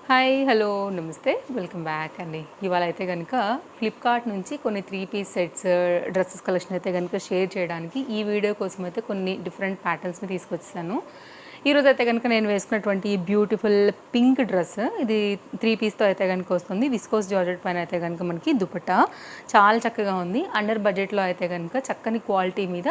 Hi hello నమస్తే welcome back అండి. ఇవాళ అయితే కనుక ఫ్లిప్కార్ట్ నుంచి కొన్ని 3 పీస్ సెట్స్ డ్రెస్సెస్ కలెక్షన్ అయితే కనుక షేర్ చేయడానికి ఈ వీడియో కోసం అయితే కొన్ని డిఫరెంట్ ప్యాటర్న్స్ని తీసుకొచ్చాను. ఈరోజు అయితే కనుక నేను వేసుకున్నటువంటి బ్యూటిఫుల్ పింక్ డ్రెస్ ఇది 3 పీస్తో అయితే కనుక వస్తుంది. విస్కోస్ జార్జెట్ పైన అయితే కనుక మనకి దుపట్టా చాలా చక్కగా ఉంది. అండర్ బడ్జెట్లో అయితే కనుక చక్కని క్వాలిటీ మీద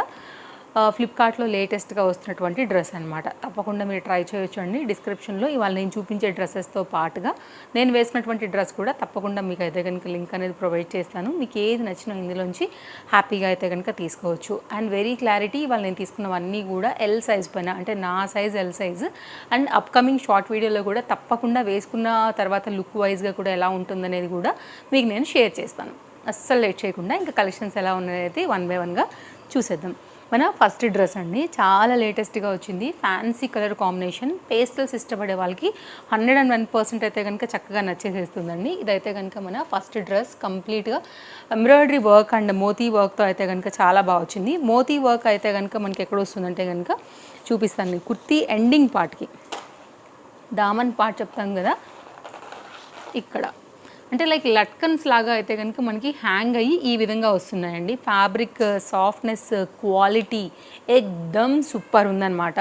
ఫ్లిప్కార్ట్లో లేటెస్ట్గా వస్తున్నటువంటి డ్రెస్ అనమాట. తప్పకుండా మీరు ట్రై చేయొచ్చు అండి. డిస్క్రిప్షన్లో ఇవాళ నేను చూపించే డ్రెస్సెస్తో పాటుగా నేను వేసుకున్నటువంటి డ్రెస్ కూడా తప్పకుండా మీకు అయితే కనుక లింక్ అనేది ప్రొవైడ్ చేస్తాను. మీకు ఏది నచ్చినా ఇందులోంచి హ్యాపీగా అయితే కనుక తీసుకోవచ్చు. అండ్ వెరీ క్లారిటీ ఇవాళ నేను తీసుకున్నవన్నీ కూడా ఎల్ సైజ్ పైన, అంటే నా size L size. And upcoming short వీడియోలో కూడా తప్పకుండా వేసుకున్న తర్వాత లుక్ వైజ్గా కూడా ఎలా ఉంటుందనేది కూడా మీకు నేను షేర్ చేస్తాను. అస్సలు లేట్ చేయకుండా ఇంకా కలెక్షన్స్ ఎలా ఉన్నాయైతే వన్ బై వన్గా చూసేద్దాం. మన ఫస్ట్ డ్రెస్ అండి, చాలా లేటెస్ట్గా వచ్చింది. ఫ్యాన్సీ కలర్ కాంబినేషన్, పేస్టల్స్ ఇష్టపడే వాళ్ళకి 101% అయితే కనుక చక్కగా నచ్చేసేస్తుందండి. ఇదైతే కనుక మన ఫస్ట్ డ్రెస్ కంప్లీట్గా ఎంబ్రాయిడరీ వర్క్ అండ్ మోతీ వర్క్తో అయితే కనుక చాలా బాగా వచ్చింది. మోతీ వర్క్ అయితే కనుక మనకి ఎక్కడ వస్తుందంటే కనుక చూపిస్తాను. కుర్తీ ఎండింగ్ పార్ట్కి, దామన్ పార్ట్ చెప్తాం కదా, ఇక్కడ అంటే లైక్ లట్కన్స్ లాగా అయితే కనుక మనకి హ్యాంగ్ అయ్యి ఈ విధంగా వస్తున్నాయండి. ఫ్యాబ్రిక్ సాఫ్ట్నెస్ క్వాలిటీ ఎక్దమ్ సూపర్ ఉందన్నమాట.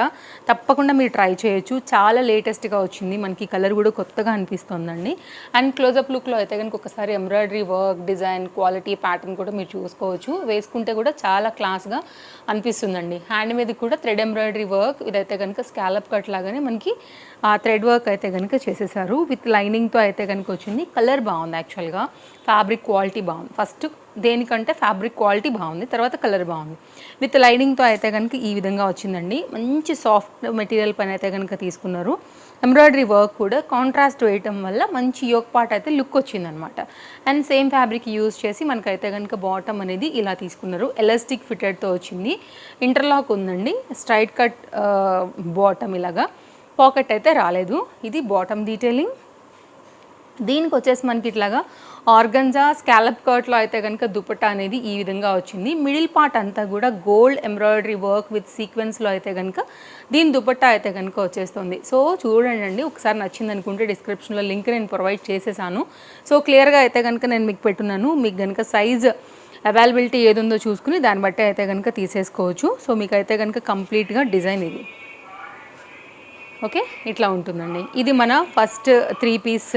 తప్పకుండా మీరు ట్రై చేయొచ్చు. చాలా లేటెస్ట్గా వచ్చింది, మనకి కలర్ కూడా కొత్తగా అనిపిస్తుందండి. అండ్ క్లోజప్ లుక్లో అయితే కనుక ఒకసారి embroidery work, design, quality, pattern కూడా మీరు చూసుకోవచ్చు. వేసుకుంటే కూడా చాలా క్లాస్గా అనిపిస్తుందండి. హ్యాండ్ మీద కూడా థ్రెడ్ ఎంబ్రాయిడరీ వర్క్, ఇదైతే కనుక స్కాలప్ కట్ లాగానే మనకి ఆ థ్రెడ్ వర్క్ అయితే కనుక చేసేసారు. విత్ లైనింగ్తో అయితే కనుక వచ్చింది. కలర్ బాగుంది, యాక్చువల్గా ఫ్యాబ్రిక్ క్వాలిటీ బాగుంది. ఫస్ట్ దేనికంటే ఫ్యాబ్రిక్ క్వాలిటీ బాగుంది, తర్వాత కలర్ బాగుంది. విత్ లైనింగ్తో అయితే కనుక ఈ విధంగా వచ్చిందండి. మంచి సాఫ్ట్ మెటీరియల్ పైన అయితే కనుక తీసుకున్నారు. ఎంబ్రాయిడరీ వర్క్ కూడా కాంట్రాస్ట్ వేయటం వల్ల మంచి యోక్ పార్ట్ అయితే లుక్ వచ్చిందనమాట. అండ్ సేమ్ ఫ్యాబ్రిక్ యూజ్ చేసి మనకైతే కనుక బాటమ్ అనేది ఇలా తీసుకున్నారు. ఎలాస్టిక్ ఫిటెడ్తో వచ్చింది. ఇంటర్లాక్ ఉందండి. స్ట్రైట్ కట్ బాటమ్, ఇలాగా పాకెట్ అయితే రాలేదు. ఇది బాటమ్ డీటెయిలింగ్. దీనికి వచ్చేసి మనకి ఇట్లాగా ఆర్గంజా స్కాలప్ కర్ట్లో అయితే కనుక దుపట్టా అనేది ఈ విధంగా వచ్చింది. మిడిల్ పార్ట్ అంతా కూడా గోల్డ్ ఎంబ్రాయిడరీ వర్క్ విత్ సీక్వెన్స్లో అయితే కనుక దీని దుపట్టా అయితే కనుక వచ్చేస్తుంది. సో చూడండి, ఒకసారి నచ్చింది అనుకుంటే డిస్క్రిప్షన్లో లింక్ నేను ప్రొవైడ్ చేసేసాను. సో క్లియర్గా అయితే కనుక నేను మీకు పెట్టున్నాను. మీకు కనుక సైజ్ అవైలబిలిటీ ఏది ఉందో చూసుకుని దాన్ని బట్టి అయితే కనుక తీసేసుకోవచ్చు. సో మీకు అయితే కనుక కంప్లీట్గా డిజైన్ ఇది ఓకే ఇట్లా ఉంటుందండి. ఇది మన first 3 piece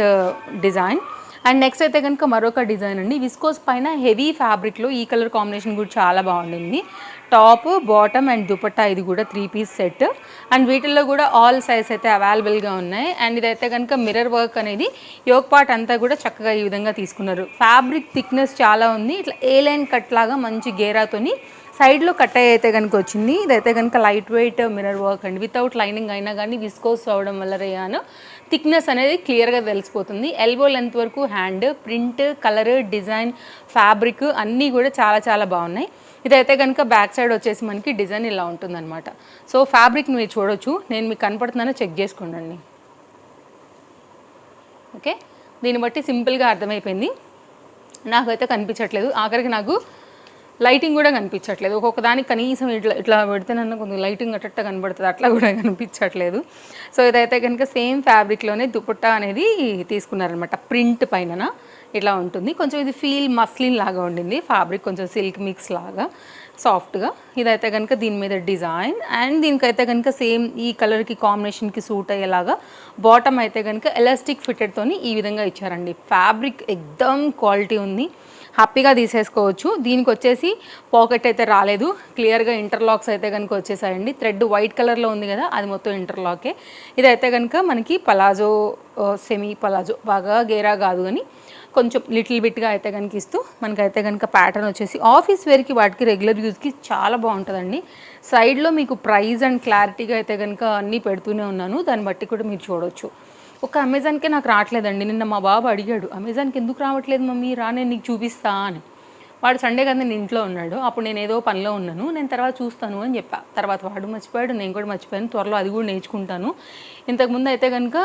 design. And next అయితే కనుక మరొక డిజైన్ అండి. విస్కోస్ పైన హెవీ ఫ్యాబ్రిక్లో ఈ కలర్ కాంబినేషన్ కూడా చాలా బాగుండింది. టాప్, బాటమ్ అండ్ దుపట్టా ఇది కూడా 3 పీస్ సెట్. అండ్ వీటిల్లో కూడా ఆల్ సైజ్ అయితే అవైలబుల్గా ఉన్నాయి. అండ్ ఇదైతే కనుక మిర్రర్ వర్క్ అనేది యోక్ పార్ట్ అంతా కూడా చక్కగా ఈ విధంగా తీసుకున్నారు. ఫ్యాబ్రిక్ థిక్నెస్ చాలా ఉంది. ఇట్లా ఏ లైన్ కట్ లాగా మంచి గేరాతోని సైడ్లో కట్ అయితే కనుక వచ్చింది. ఇదైతే కనుక లైట్ వెయిట్ మిర్రర్ వర్క్ అండి. వితౌట్ లైనింగ్ అయినా కానీ విస్కోస్ అవడం వల్ల రేయాను థిక్నెస్ అనేది క్లియర్గా తెలిసిపోతుంది. ఎల్బో లెంత్ వరకు hand, print, colour, design, fabric అన్నీ కూడా చాలా చాలా బాగున్నాయి. ఇదైతే కనుక బ్యాక్ సైడ్ వచ్చేసి మనకి డిజైన్ ఇలా ఉంటుందన్నమాట. సో ఫ్యాబ్రిక్ మీరు చూడొచ్చు, నేను మీకు కనపడుతున్నానో చెక్ చేసుకోండి. ఓకే, దీన్ని బట్టి సింపుల్గా అర్థమైపోయింది. నాకైతే కనిపించట్లేదు, ఆఖరికి నాకు లైటింగ్ కూడా కనిపించట్లేదు. ఒక్కొక్క దానికి కనీసం ఇట్లా ఇట్లా పెడితేనన్నా కొంచెం లైటింగ్ అట్ట కనబడుతుంది, అట్లా కూడా కనిపించట్లేదు. సో ఇదైతే కనుక సేమ్ ఫ్యాబ్రిక్లోనే దుపట్టా అనేది తీసుకున్నారనమాట. ప్రింట్ పైన ఇట్లా ఉంటుంది. కొంచెం ఇది ఫీల్ మస్లిన్ లాగా ఉండింది. ఫ్యాబ్రిక్ కొంచెం సిల్క్ మిక్స్ లాగా సాఫ్ట్గా. ఇదైతే కనుక దీని మీద డిజైన్. అండ్ దీనికైతే కనుక సేమ్ ఈ కలర్కి కాంబినేషన్కి సూట్ అయ్యేలాగా బాటమ్ అయితే కనుక ఎలాస్టిక్ ఫిటెడ్తోని ఈ విధంగా ఇచ్చారండి. ఫ్యాబ్రిక్ ఎక్దమ్ క్వాలిటీ ఉంది, హ్యాపీగా తీసేసుకోవచ్చు. దీనికి వచ్చేసి పాకెట్ అయితే రాలేదు. క్లియర్గా ఇంటర్లాక్స్ అయితే కనుక వచ్చేసాయండి. థ్రెడ్ వైట్ కలర్లో ఉంది కదా, అది మొత్తం ఇంటర్లాకే. ఇదైతే కనుక మనకి పలాజో, సెమీ పలాజో, బాగా గేరా కాదు కానీ కొంచెం లిటిల్ బిట్గా అయితే కనుక ఇస్తూ మనకైతే కనుక ప్యాటర్న్ వచ్చేసి ఆఫీస్ వేర్కి వాటికి రెగ్యులర్ యూజ్కి చాలా బాగుంటుందండి. సైడ్లో మీకు ప్రైస్ అండ్ క్లారిటీగా అయితే కనుక అన్నీ పెడుతూనే ఉన్నాను, దాన్ని బట్టి కూడా మీరు చూడవచ్చు. ఒక అమెజాన్కే నాకు రావట్లేదండి. నిన్న మా బాబు అడిగాడు, అమెజాన్కి ఎందుకు రావట్లేదు మమ్మీ, రా నేను నీకు చూపిస్తా అని. వాడు సండే కదా నేను ఇంట్లో ఉన్నాడు. అప్పుడు నేను ఏదో పనిలో ఉన్నాను, నేను తర్వాత చూస్తాను అని చెప్పా. తర్వాత వాడు మర్చిపోయాడు, నేను కూడా మర్చిపోయాను. త్వరలో అది కూడా నేర్చుకుంటాను. ఇంతకుముందు అయితే కనుక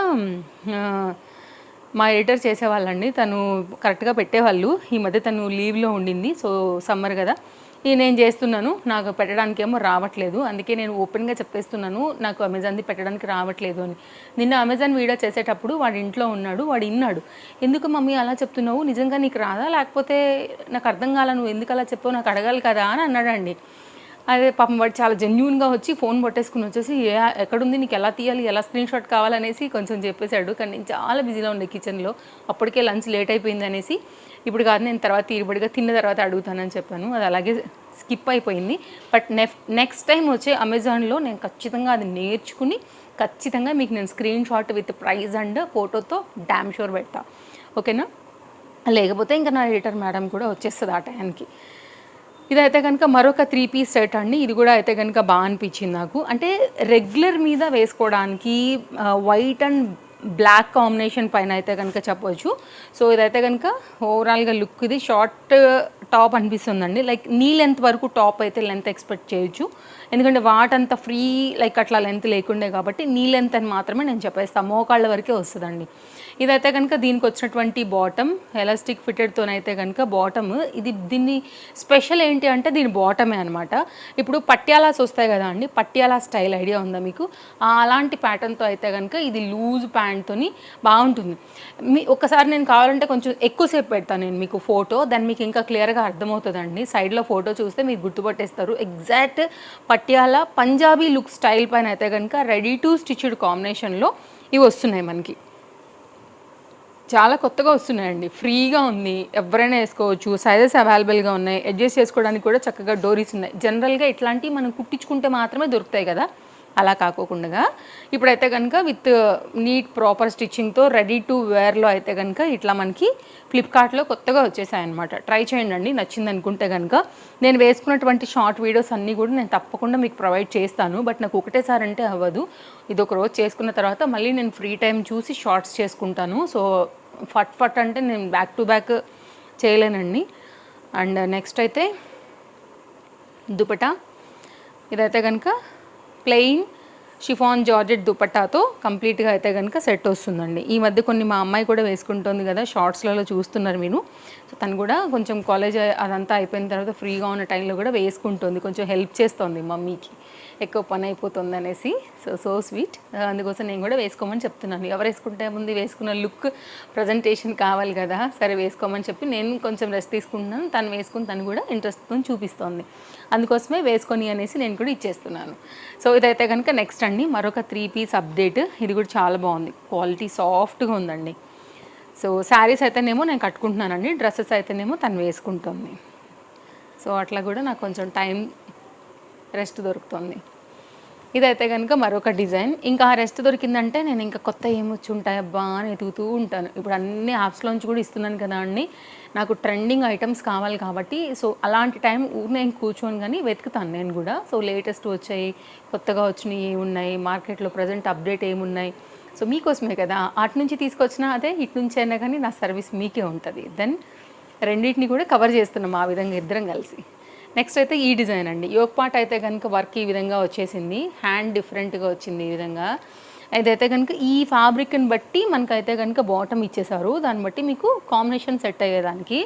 మా ఎడిటర్ చేసేవాళ్ళండి, తను కరెక్ట్గా పెట్టేవాళ్ళు. ఈ మధ్య తను లీవ్లో ఉండింది, సో సమ్మర్ కదా. నేను చేస్తున్నాను, నాకు పెట్టడానికి ఏమో రావట్లేదు, అందుకే నేను ఓపెన్గా చెప్పేస్తున్నాను నాకు అమెజాన్ది పెట్టడానికి రావట్లేదు అని. నిన్న అమెజాన్ వీడియో చేసేటప్పుడు వాడు ఇంట్లో ఉన్నాడు, వాడు విన్నాడు. ఎందుకు మమ్మీ అలా చెప్తున్నావు, నిజంగా నీకు రాదా, లేకపోతే నాకు అర్థం కాల, నువ్వు ఎందుకు అలా చెప్పావు, నాకు అడగాలి కదా అని అన్నాడండి. అదే పాపం వాడు చాలా జెన్యూన్గా వచ్చి ఫోన్ పట్టేసుకుని వచ్చేసి ఎక్కడుంది, నీకు ఎలా తీయాలి, ఎలా స్క్రీన్ షాట్ కావాలనేసి కొంచెం చెప్పేశాడు. కానీ నేను చాలా బిజీగా ఉండే కిచెన్లో, అప్పటికే లంచ్ లేట్ అయిపోయింది అనేసి ఇప్పుడు కాదు, నేను తర్వాత తీరుబడిగా తిన్న తర్వాత అడుగుతానని చెప్పాను. అది అలాగే స్కిప్ అయిపోయింది. బట్ నెక్స్ట్ టైం వచ్చే అమెజాన్లో నేను ఖచ్చితంగా అది నేర్చుకుని ఖచ్చితంగా మీకు నేను screen shot with prize and ఫోటోతో డ్యామ్ షూర్ పెడతా, ఓకేనా? లేకపోతే ఇంకా నా ఎడిటర్ మేడం కూడా వచ్చేస్తుంది ఆ టైంకి. ఇదైతే కనుక మరొక 3 పీస్ సెట్ అండి. ఇది కూడా అయితే కనుక బాగా అనిపించింది నాకు. అంటే రెగ్యులర్ మీద వేసుకోవడానికి వైట్ అండ్ బ్లాక్ కాంబినేషన్ పైన అయితే కనుక చెప్పవచ్చు. సో ఇదైతే కనుక ఓవరాల్గా లుక్ ఇది షార్ట్ టాప్ అనిపిస్తుందండి. లైక్ నీ లెంత్ వరకు టాప్ అయితే లెంత్ ఎక్స్పెక్ట్ చేయొచ్చు, ఎందుకంటే వాటంతా ఫ్రీ లైక్ అట్లా లెంత్ లేకుండే కాబట్టి నీ లెంత్ అని మాత్రమే నేను చెప్పేస్తాను, మోకాళ్ళ వరకే వస్తుందండి. ఇదైతే కనుక దీనికి వచ్చినటువంటి బాటమ్ ఎలాస్టిక్ ఫిటెడ్తోనైతే కనుక బాటమ్ దీన్ని స్పెషల్ ఏంటి అంటే దీని బాటమే అనమాట. ఇప్పుడు పట్యాలాస్ వస్తాయి కదా అండి, పట్యాలా స్టైల్ ఐడియా ఉందా మీకు? అలాంటి ప్యాటర్న్తో అయితే కనుక ఇది లూజ్ ప్యాంట్తోని బాగుంటుంది. ఒకసారి నేను కావాలంటే కొంచెం ఎక్కువసేపు పెడతాను నేను మీకు ఫోటో, దాన్ని మీకు ఇంకా క్లియర్గా అర్థమవుతుందండి. సైడ్లో ఫోటో చూస్తే మీరు గుర్తుపట్టేస్తారు. ఎగ్జాక్ట్ పట్యాలా పంజాబీ లుక్ స్టైల్ పైన అయితే కనుక రెడీ టు స్టిచ్డ్ కాంబినేషన్లో ఇవి వస్తున్నాయి మనకి. చాలా కొత్తగా వస్తున్నాయండి, ఫ్రీగా ఉంది, ఎవరైనా వేసుకోవచ్చు, సైజెస్ అవైలబుల్గా ఉన్నాయి, అడ్జస్ట్ చేసుకోవడానికి కూడా చక్కగా డోరీస్ ఉన్నాయి. జనరల్గా ఇట్లాంటివి మనం కుట్టించుకుంటే మాత్రమే దొరుకుతాయి కదా, అలా కాకోకుండా ఇప్పుడైతే కనుక విత్ నీట్ ప్రాపర్ స్టిచ్చింగ్తో రెడీ టు వేర్లో అయితే కనుక ఇట్లా మనకి ఫ్లిప్కార్ట్లో కొత్తగా వచ్చేసాయి అనమాట. ట్రై చేయండి అండి, నచ్చింది అనుకుంటే కనుక. నేను వేసుకున్నటువంటి షార్ట్ వీడియోస్ అన్నీ కూడా నేను తప్పకుండా మీకు ప్రొవైడ్ చేస్తాను. బట్ నాకు ఒకటేసారి అంటే అవ్వదు, ఇది ఒక రోజు చేసుకున్న తర్వాత మళ్ళీ నేను ఫ్రీ టైం చూసి షార్ట్స్ చేసుకుంటాను. సో ఫట్ అంటే నేను బ్యాక్ టు బ్యాక్ చేయలేనండి. అండ్ నెక్స్ట్ అయితే దుపట్టా, ఇదైతే కనుక ప్లెయిన్ షిఫాన్ జార్జెట్ దుపట్టాతో కంప్లీట్గా అయితే కనుక సెట్ వస్తుందండి. ఈ మధ్య కొన్ని మా అమ్మాయి కూడా వేసుకుంటుంది కదా, షార్ట్స్లలో చూస్తున్నారు మీరు. సో తను కూడా కొంచెం కాలేజ్ అదంతా అయిపోయిన తర్వాత ఫ్రీగా ఉన్న టైంలో కూడా వేసుకుంటుంది, కొంచెం హెల్ప్ చేస్తుంది మమ్మీకి, ఎక్కువ పని అయిపోతుంది అనేసి. సో స్వీట్, అందుకోసం నేను కూడా వేసుకోమని చెప్తున్నాను. ఎవరు వేసుకుంటే ముందు వేసుకున్న లుక్ ప్రజెంటేషన్ కావాలి కదా, సరే వేసుకోమని చెప్పి నేను కొంచెం రెస్ట్ తీసుకుంటున్నాను. తను వేసుకుని తను కూడా ఇంట్రెస్ట్తో చూపిస్తోంది, అందుకోసమే వేసుకొని అనేసి నేను కూడా ఇచ్చేస్తున్నాను. సో ఇదైతే కనుక నెక్స్ట్ అండి మరొక 3 పీస్ అప్డేట్. ఇది కూడా చాలా బాగుంది, క్వాలిటీ సాఫ్ట్గా ఉందండి. సో శారీస్ అయితేనేమో నేను కట్టుకుంటున్నానండి, డ్రెస్సెస్ అయితేనేమో తను వేసుకుంటుంది. సో అట్లా కూడా నాకు కొంచెం టైం రెస్ట్ దొరుకుతుంది. ఇదైతే కనుక మరొక డిజైన్. ఇంకా ఆ రెస్ట్ దొరికిందంటే నేను ఇంకా కొత్త ఏమొచ్చి ఉంటాయబ్బా అని ఎతుకుతూ ఉంటాను. ఇప్పుడు అన్ని యాప్స్లోంచి కూడా ఇస్తున్నాను కదా అండి, నాకు ట్రెండింగ్ ఐటమ్స్ కావాలి కాబట్టి. సో అలాంటి టైం నేను కూర్చొని కానీ వెతుకుతాను నేను కూడా. సో లేటెస్ట్ వచ్చాయి, కొత్తగా వచ్చినాయి ఏమున్నాయి, మార్కెట్లో ప్రజెంట్ అప్డేట్ ఏమున్నాయి, సో మీకోసమే కదా, అటు నుంచి తీసుకొచ్చినా అదే, ఇటు నుంచి అయినా కానీ నా సర్వీస్ మీకే ఉంటుంది. దెన్ రెండింటిని కూడా కవర్ చేస్తున్నాం ఆ విధంగా ఇద్దరం కలిసి. నెక్స్ట్ అయితే ఈ డిజైన్ అండి. యోక్ పార్ట్ అయితే కనుక వర్క్ ఈ విధంగా వచ్చేసింది, హ్యాండ్ డిఫరెంట్గా వచ్చింది ఈ విధంగా. ఇదైతే కనుక ఈ ఫ్యాబ్రిక్ని బట్టి మనకైతే కనుక బాటమ్ ఇచ్చేసారు, దాన్ని బట్టి మీకు కాంబినేషన్ సెట్ అయ్యేదానికి.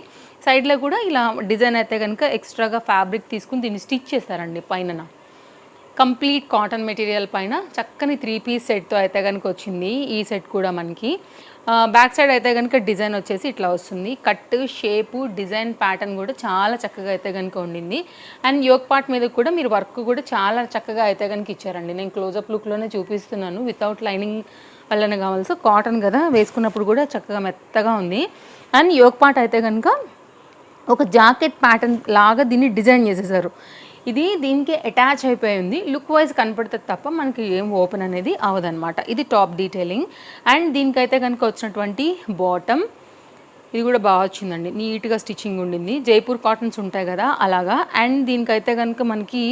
సైడ్లో కూడా ఇలా డిజైన్ అయితే కనుక ఎక్స్ట్రాగా ఫ్యాబ్రిక్ తీసుకుని దీన్ని స్టిచ్ చేస్తారండి పైన. కంప్లీట్ కాటన్ మెటీరియల్ పైన చక్కని 3 పీస్ సెట్తో అయితే కనుక వచ్చింది ఈ సెట్ కూడా మనకి. బ్యాక్ సైడ్ అయితే కనుక డిజైన్ వచ్చేసి ఇట్లా వస్తుంది. కట్, షేపు, డిజైన్ ప్యాటర్న్ కూడా చాలా చక్కగా అయితే కనుక ఉండింది. అండ్ యోక్ పార్ట్ మీద కూడా మీరు వర్క్ కూడా చాలా చక్కగా అయితే కనుక ఇచ్చారండి. నేను క్లోజప్ లుక్లోనే చూపిస్తున్నాను, వితౌట్ లైనింగ్ వల్లనే కావాల్సి. కాటన్ కదా, వేసుకున్నప్పుడు కూడా చక్కగా మెత్తగా ఉంది. అండ్ యోక్ పార్ట్ అయితే కనుక ఒక జాకెట్ ప్యాటర్న్ లాగా దీన్ని డిజైన్ చేసేసారు. ఇది దీనికి అటాచ్ అయిపోయింది, లుక్ వైజ్ కనపడుతుంది తప్ప మనకి ఏం ఓపెన్ అనేది అవ్వదన్నమాట. ఇది టాప్ డీటెయిలింగ్. అండ్ దీనికైతే కనుక వచ్చినటువంటి బాటమ్ ఇది కూడా బాగా వచ్చిందండి, నీట్గా స్టిచ్చింగ్ ఉండింది. జైపూర్ కాటన్స్ ఉంటాయి కదా అలాగా. అండ్ దీనికైతే కనుక మనకి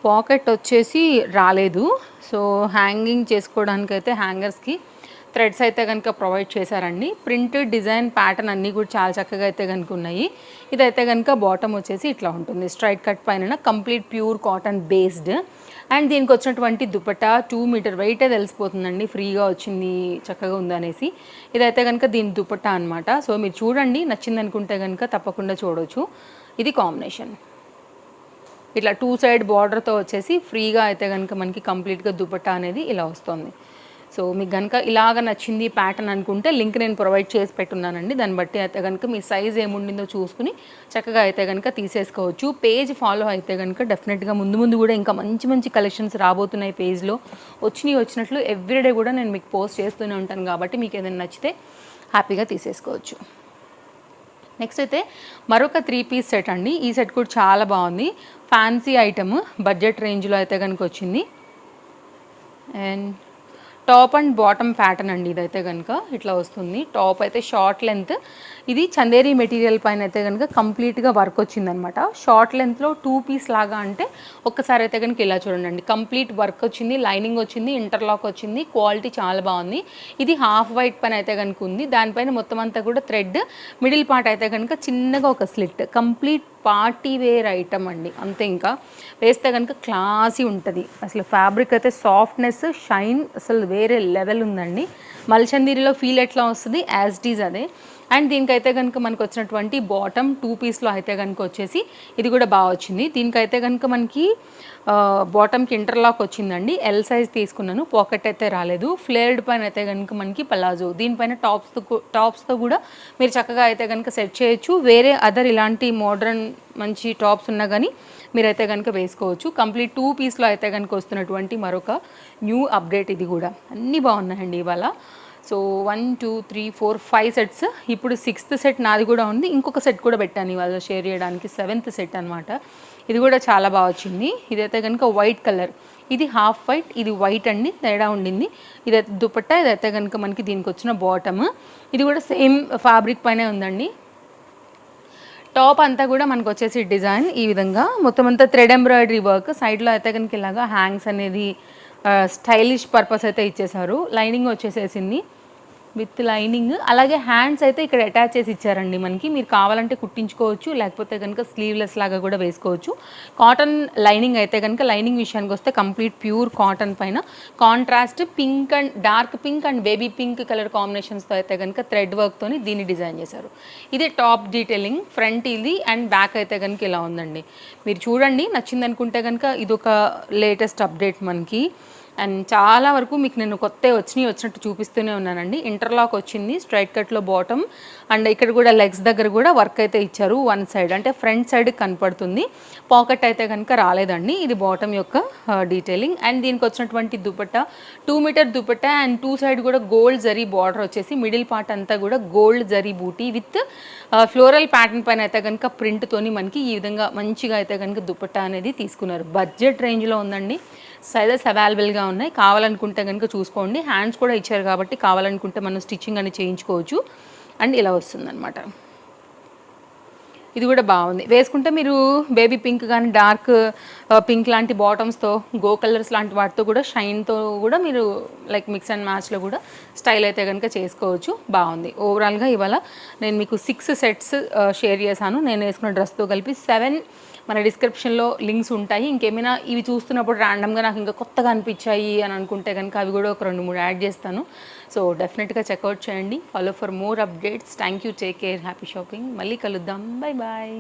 పాకెట్ వచ్చేసి రాలేదు. సో హ్యాంగింగ్ చేసుకోవడానికి అయితే హ్యాంగర్స్కి థ్రెడ్స్ అయితే కనుక ప్రొవైడ్ చేశారండి. ప్రింట్, డిజైన్, ప్యాటర్న్ అన్నీ కూడా చాలా చక్కగా అయితే కనుక ఉన్నాయి. ఇదైతే కనుక బాటమ్ వచ్చేసి ఇట్లా ఉంటుంది, స్ట్రైట్ కట్ పైన complete pure cotton based. And దీనికి వచ్చినటువంటి దుపట్టా 2 మీటర్ వెయిటే తెలిసిపోతుందండి, ఫ్రీగా వచ్చింది, చక్కగా ఉందనేసి. ఇదైతే కనుక దీని దుపట్టా అనమాట. సో మీరు చూడండి, నచ్చింది అనుకుంటే కనుక తప్పకుండా చూడవచ్చు. ఇది కాంబినేషన్. ఇట్లా 2 సైడ్ బార్డర్తో వచ్చేసి ఫ్రీగా అయితే కనుక మనకి కంప్లీట్గా దుపట్టా అనేది ఇలా వస్తుంది. సో మీకు కనుక ఇలాగ నచ్చింది ప్యాటర్న్ అనుకుంటే లింక్ నేను ప్రొవైడ్ చేసి పెట్టున్నానండి. దాన్ని బట్టి అయితే కనుక మీ సైజ్ ఏముండిందో చూసుకుని చక్కగా అయితే కనుక తీసేసుకోవచ్చు. పేజ్ ఫాలో అయితే కనుక డెఫినెట్గా ముందు ముందు కూడా ఇంకా మంచి మంచి కలెక్షన్స్ రాబోతున్నాయి పేజ్లో. వచ్చినట్లు ఎవ్రీడే కూడా నేను మీకు పోస్ట్ చేస్తూనే ఉంటాను కాబట్టి మీకు ఏదైనా నచ్చితే హ్యాపీగా తీసేసుకోవచ్చు. నెక్స్ట్ అయితే మరొక 3 పీస్ సెట్ అండి. ఈ సెట్ కూడా చాలా బాగుంది. ఫ్యాన్సీ ఐటమ్ బడ్జెట్ రేంజ్లో అయితే కనుక వచ్చింది. And top and bottom pattern అండి. ఇదైతే కనుక ఇట్లా వస్తుంది. టాప్ అయితే షార్ట్ లెంత్, ఇది చందేరి మెటీరియల్ పైన అయితే కనుక కంప్లీట్గా వర్క్ వచ్చిందనమాట. షార్ట్ లెంత్లో 2 పీస్ లాగా అంటే ఒక్కసారి అయితే కనుక ఇలా చూడండి, కంప్లీట్ వర్క్ వచ్చింది, లైనింగ్ వచ్చింది, ఇంటర్లాక్ వచ్చింది, క్వాలిటీ చాలా బాగుంది. ఇది హాఫ్ వైట్ పైన అయితే కనుక ఉంది. దానిపైన మొత్తం అంతా కూడా థ్రెడ్, మిడిల్ పార్ట్ అయితే కనుక చిన్నగా ఒక slit. Complete party wear item అండి, అంతే. ఇంకా వేస్తే కనుక క్లాసీ ఉంటుంది. అసలు ఫ్యాబ్రిక్ అయితే సాఫ్ట్నెస్, షైన్ అసలు వేరే లెవెల్ ఉందండి. మల్చందీరిలో ఫీల్ ఎట్లా వస్తుంది యాజ్ ఇట్ ఈజ్ అదే. అండ్ దీనికైతే కనుక మనకు వచ్చినటువంటి బాటమ్ 2 పీస్లో అయితే కనుక వచ్చేసి ఇది కూడా బాగా వచ్చింది. దీనికైతే కనుక మనకి బాటమ్కి ఇంటర్లాక్ వచ్చిందండి. ఎల్ సైజ్ తీసుకున్నాను, పాకెట్ అయితే రాలేదు. ఫ్లేర్డ్ పైన అయితే కనుక మనకి పలాజో, దీనిపైన టాప్స్తో కూడా మీరు చక్కగా అయితే కనుక సెట్ చేయొచ్చు. వేరే అదర్ ఇలాంటి మోడర్న్ మంచి టాప్స్ ఉన్నా కానీ మీరైతే కనుక వేసుకోవచ్చు. కంప్లీట్ 2 పీస్లో అయితే కనుక వస్తున్నటువంటి మరొక న్యూ అప్డేట్ ఇది కూడా. అన్నీ బాగున్నాయండి ఇవాళ. So 1 2 3 4 5 sets. ఇప్పుడు 6th సెట్ నాది కూడా ఉంది. ఇంకొక సెట్ కూడా పెట్టాను ఇవాళ షేర్ చేయడానికి, 7th సెట్ అనమాట. ఇది కూడా చాలా బాగా వచ్చింది. ఇదైతే కనుక వైట్ కలర్, ఇది హాఫ్ వైట్, ఇది వైట్ అండి, తేడా ఉండింది. ఇదైతే దుపట్టా, ఇదైతే కనుక మనకి దీనికి వచ్చిన బాటమ్. ఇది కూడా సేమ్ ఫ్యాబ్రిక్ పైనే ఉందండి. టాప్ అంతా కూడా మనకు వచ్చేసి డిజైన్ ఈ విధంగా మొత్తం అంతా థ్రెడ్ ఎంబ్రాయిడరీ వర్క్. సైడ్లో అయితే కనుక ఇలాగా హ్యాంగ్స్ అనేది స్టైలిష్ పర్పస్ అయితే ఇచ్చేసారు. లైనింగ్ వచ్చేసేసింది విత్ లైనింగ్. అలాగే హ్యాండ్స్ అయితే ఇక్కడ అటాచ్ చేసి ఇచ్చారండి మనకి. మీరు కావాలంటే కుట్టించుకోవచ్చు, లేకపోతే కనుక స్లీవ్లెస్ లాగా కూడా వేసుకోవచ్చు. కాటన్ లైనింగ్ అయితే కనుక, లైనింగ్ విషయానికి వస్తే కంప్లీట్ ప్యూర్ కాటన్ పైన contrast pink and dark pink and baby pink colour కాంబినేషన్స్తో అయితే కనుక థ్రెడ్ వర్క్తోని దీన్ని డిజైన్ చేశారు. ఇది టాప్ డీటెయిలింగ్. ఫ్రంట్ ఇది అండ్ బ్యాక్ అయితే కనుక ఇలా ఉందండి. మీరు చూడండి, నచ్చింది అనుకుంటే కనుక ఇది ఒక లేటెస్ట్ అప్డేట్ మనకి. అండ్ చాలా వరకు మీకు నేను వచ్చినట్టు చూపిస్తూనే ఉన్నానండి. ఇంటర్లాక్ వచ్చింది, స్ట్రైట్ కట్లో బాటమ్, అండ్ ఇక్కడ కూడా లెగ్స్ దగ్గర కూడా వర్క్ అయితే ఇచ్చారు. 1 సైడ్ అంటే ఫ్రంట్ సైడ్ కనపడుతుంది. పాకెట్ అయితే కనుక రాలేదండి. ఇది బాటమ్ యొక్క డీటెయిలింగ్. అండ్ దీనికి వచ్చినటువంటి dupatta 2 metre dupatta and 2 side కూడా గోల్డ్ జరీ బార్డర్ వచ్చేసి మిడిల్ పార్ట్ అంతా కూడా gold zari booti with floral pattern పైన అయితే కనుక ప్రింట్తోని మనకి ఈ విధంగా మంచిగా అయితే కనుక దుపట్టా అనేది తీసుకున్నారు. బడ్జెట్ రేంజ్లో ఉందండి. సైజెస్ అవైలబుల్గా ఉన్నాయి. కావాలనుకుంటే కనుక చూసుకోండి. హ్యాండ్స్ కూడా ఇచ్చారు కాబట్టి కావాలనుకుంటే మనం స్టిచ్చింగ్ అని చేయించుకోవచ్చు. అండ్ ఇలా వస్తుందన్నమాట. ఇది కూడా బాగుంది. వేసుకుంటే మీరు బేబీ పింక్ కానీ డార్క్ పింక్ లాంటి బాటమ్స్తో, గో కలర్స్ లాంటి వాటితో కూడా, షైన్తో కూడా మీరు లైక్ మిక్స్ అండ్ మ్యాచ్లో కూడా స్టైల్ అయితే కనుక చేసుకోవచ్చు. బాగుంది. ఓవరాల్గా ఇవాళ నేను మీకు 6 సెట్స్ షేర్ చేశాను. నేను వేసుకున్న డ్రెస్తో కలిపి 7 మన డిస్క్రిప్షన్లో లింక్స్ ఉంటాయి. ఇంకేమైనా ఇవి చూస్తున్నప్పుడు ర్యాండమ్గా నాకు ఇంకా కొత్తగా అనిపించాయి అని అనుకుంటే కనుక అవి కూడా ఒక 2-3 యాడ్ చేస్తాను. సో డెఫినెట్గా చెక్అవుట్ చేయండి. Follow for more updates. Thank you, take care, happy shopping. మళ్ళీ కలుద్దాం. Bye bye.